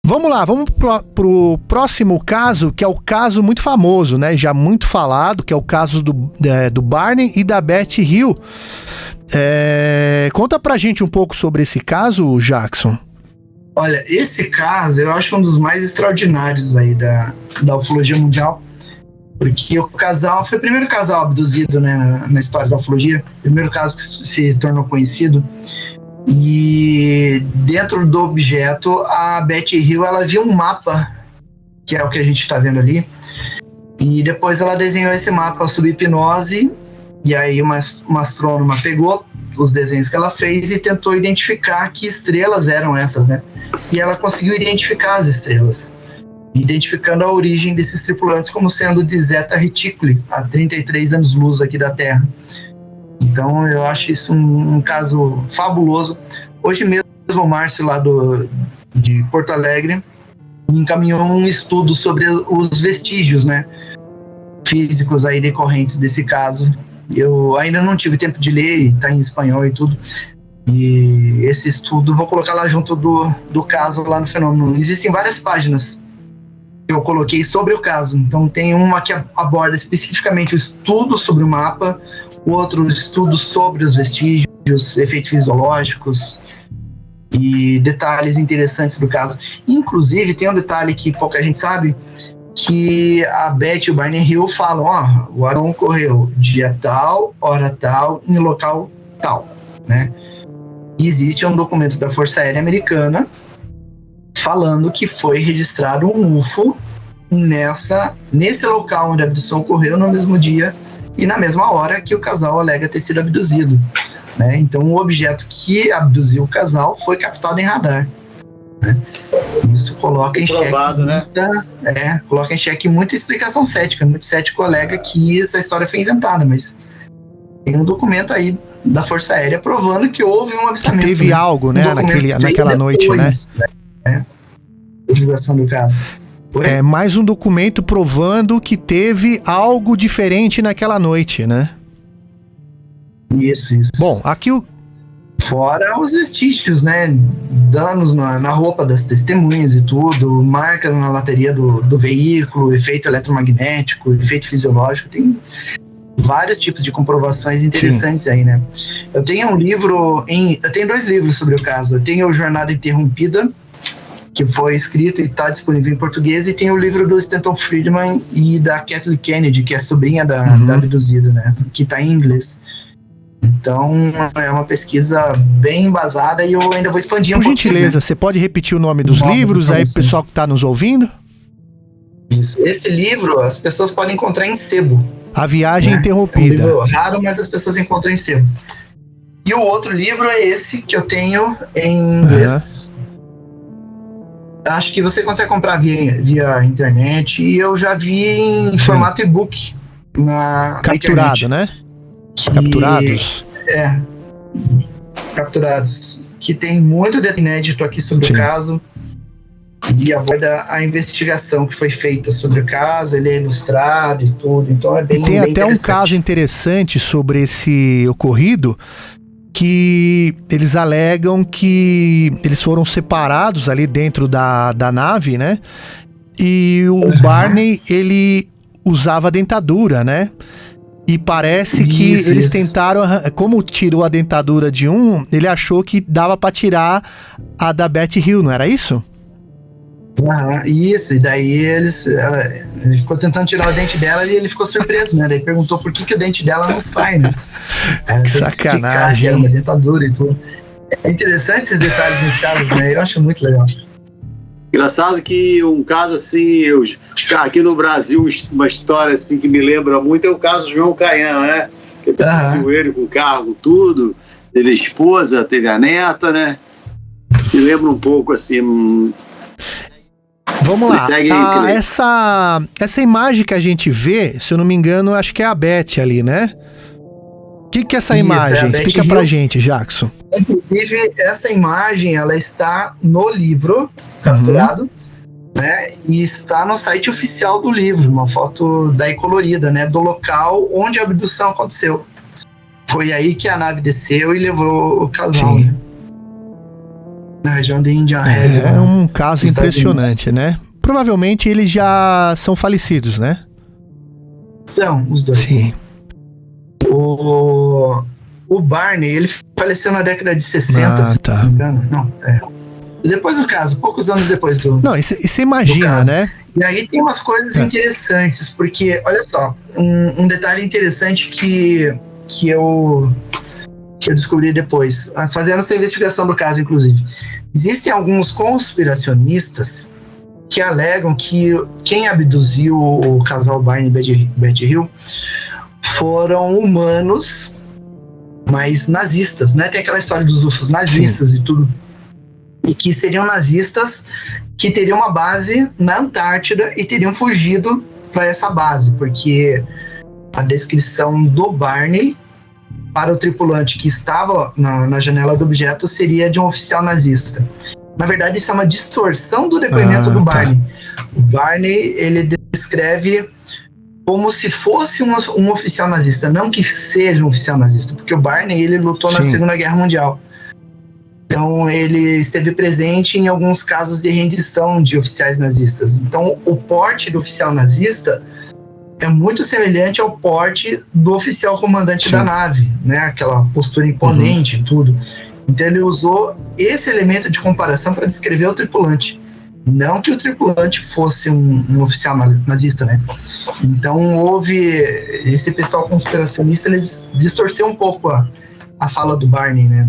Vamos lá, vamos pro próximo caso, que é o caso muito famoso, né? Já muito falado, que é o caso do Barney e da Beth Hill. Conta pra gente um pouco sobre esse caso, Jackson. Olha, esse caso eu acho um dos mais extraordinários aí da ufologia mundial, porque o casal foi o primeiro casal abduzido, né, na história da ufologia, o primeiro caso que se tornou conhecido. E dentro do objeto, a Beth Hill, ela viu um mapa, que é o que a gente está vendo ali, e depois ela desenhou esse mapa sob hipnose, e aí uma astrônoma pegou os desenhos que ela fez e tentou identificar que estrelas eram essas, né? E ela conseguiu identificar as estrelas, identificando a origem desses tripulantes como sendo de Zeta Reticuli, a 33 anos-luz aqui da Terra. Então eu acho isso um caso fabuloso. Hoje mesmo o Márcio lá de Porto Alegre me encaminhou um estudo sobre os vestígios, né, físicos aí decorrentes desse caso. Eu ainda não tive tempo de ler, está em espanhol e tudo. E esse estudo vou colocar lá junto do caso lá no Fenômeno. Existem várias páginas que eu coloquei sobre o caso. Então tem uma que aborda especificamente o estudo sobre o mapa, o outro estudo sobre os vestígios, efeitos fisiológicos e detalhes interessantes do caso. Inclusive tem um detalhe que pouca gente sabe, que a Beth e o Barney Hill falam, o avião ocorreu dia tal, hora tal, em local tal, né? E existe um documento da Força Aérea Americana falando que foi registrado um UFO nesse local onde a abdução ocorreu no mesmo dia e na mesma hora que o casal alega ter sido abduzido, né? Então o objeto que abduziu o casal foi captado em radar, né? Isso coloca em xeque coloca em xeque muita explicação cética. Muito cético alega que essa história foi inventada, mas tem um documento aí da Força Aérea provando que houve um avistamento. Que teve algo, né, naquela noite, né? A divulgação do caso. É mais um documento provando que teve algo diferente naquela noite, né? Isso. Bom, aqui fora os vestígios, né? Danos na roupa das testemunhas e tudo, marcas na lateria do veículo, efeito eletromagnético, efeito fisiológico, tem vários tipos de comprovações interessantes. Sim. Aí, né? Eu tenho dois livros sobre o caso. Eu tenho o Jornada Interrompida, que foi escrito e está disponível em português, e tem o livro do Stanton Friedman e da Kathleen Kennedy, que é sobrinha da abduzida, né? Que está em inglês. Então, é uma pesquisa bem embasada e eu ainda vou expandir um pouco. Por gentileza, você pode repetir o nome dos livros aí pro pessoal que está nos ouvindo? Isso. Esse livro as pessoas podem encontrar em sebo. A Viagem Interrompida. É um livro raro, mas as pessoas encontram em sebo. E o outro livro é esse que eu tenho em inglês. Acho que você consegue comprar via internet, e eu já vi em formato e-book na capturado, internet, né? Capturados. Capturados. Que tem muito detalhe inédito aqui sobre o caso e aborda a investigação que foi feita sobre o caso. Ele é ilustrado e tudo, então é bem interessante. Tem até um caso interessante sobre esse ocorrido, que eles alegam que eles foram separados ali dentro da nave, né? E o Barney, ele usava dentadura, né? E parece que eles tentaram, como tirou a dentadura de um, ele achou que dava pra tirar a da Beth Hill, não era isso? Isso, e daí ele ficou tentando tirar o dente dela e ele ficou surpreso, né? Daí perguntou por que o dente dela não sai, né? Que sacanagem. Que era uma dentadura e tudo. É interessante esses detalhes nesse caso, né? Eu acho muito legal. Engraçado que um caso assim, aqui no Brasil, uma história assim que me lembra muito é o caso do João Caian, né? Que teve ele com carro, tudo, teve a esposa, teve a neta, né? Me lembra um pouco assim. Vamos lá, essa imagem que a gente vê, se eu não me engano, acho que é a Beth ali, né? O que é essa imagem? Explica pra gente, Jackson. Inclusive, essa imagem, ela está no livro, capturado, né? E está no site oficial do livro, uma foto daí colorida, né? Do local onde a abdução aconteceu. Foi aí que a nave desceu e levou o casal. Né? Na região de Indian Head. É um caso impressionante, né? Provavelmente eles já são falecidos, né? São, os dois. Sim. O Barney, ele faleceu na década de 60, se não me engano. Não, depois do caso, poucos anos depois do... Não, e você imagina, né? E aí tem umas coisas interessantes, porque, olha só, um detalhe interessante que eu descobri depois, fazendo essa investigação do caso, inclusive. Existem alguns conspiracionistas que alegam que quem abduziu o casal Barney e Betty Hill foram humanos, mas nazistas, né? Tem aquela história dos UFOs nazistas. Sim. E tudo. E que seriam nazistas que teriam uma base na Antártida e teriam fugido para essa base, porque a descrição do Barney para o tripulante que estava na janela do objeto seria de um oficial nazista. Na verdade, isso é uma distorção do depoimento do Barney. O Barney, ele descreve como se fosse um oficial nazista, não que seja um oficial nazista, porque o Barney, ele lutou na Segunda Guerra Mundial. Então, ele esteve presente em alguns casos de rendição de oficiais nazistas. Então, o porte do oficial nazista é muito semelhante ao porte do oficial comandante da nave, né? Aquela postura imponente e tudo. Então, ele usou esse elemento de comparação para descrever o tripulante. Não que o tripulante fosse um oficial nazista, né? Então, houve... Esse pessoal conspiracionista, ele distorceu um pouco a fala do Barney, né?